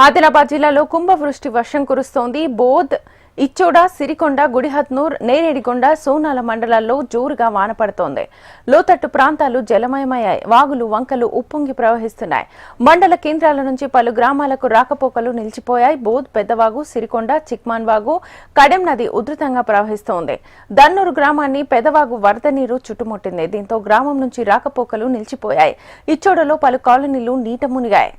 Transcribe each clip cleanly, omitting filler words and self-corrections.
ఆదిలాబాద్ జిల్లాలో కుంభవృష్టి వర్షం కురుస్తోంది. బోధ్, ఇచ్చోడ, సిరికొండ, గుడిహత్నూర్, నేరేడిగొండ, సోనాల మండలాల్లో జోరుగా వాన పడుతోంది. లోతట్టు ప్రాంతాలు జలమయమయ్యాయి. వాగులు, వంకలు ఉప్పొంగి ప్రవహిస్తున్నాయి. మండల కేంద్రాల నుంచి పలు గ్రామాలకు రాకపోకలు నిలిచిపోయాయి. బోధ్, పెద్దవాగు, సిరికొండ, చిక్మాన్ వాగు, కడెం నది ఉధృతంగా ప్రవహిస్తోంది. దన్నూరు గ్రామాన్ని పెదవాగు వరద నీరు చుట్టుముట్టింది. దీంతో గ్రామం నుంచి రాకపోకలు నిలిచిపోయాయి. ఇచ్చోడలో పలు కాలనీలు నీట మునిగాయి.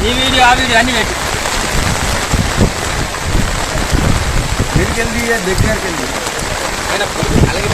ఈ వీడియో ఆ వీడియో అన్ని పెట్టి దగ్గరికి వెళ్ళి అలాగే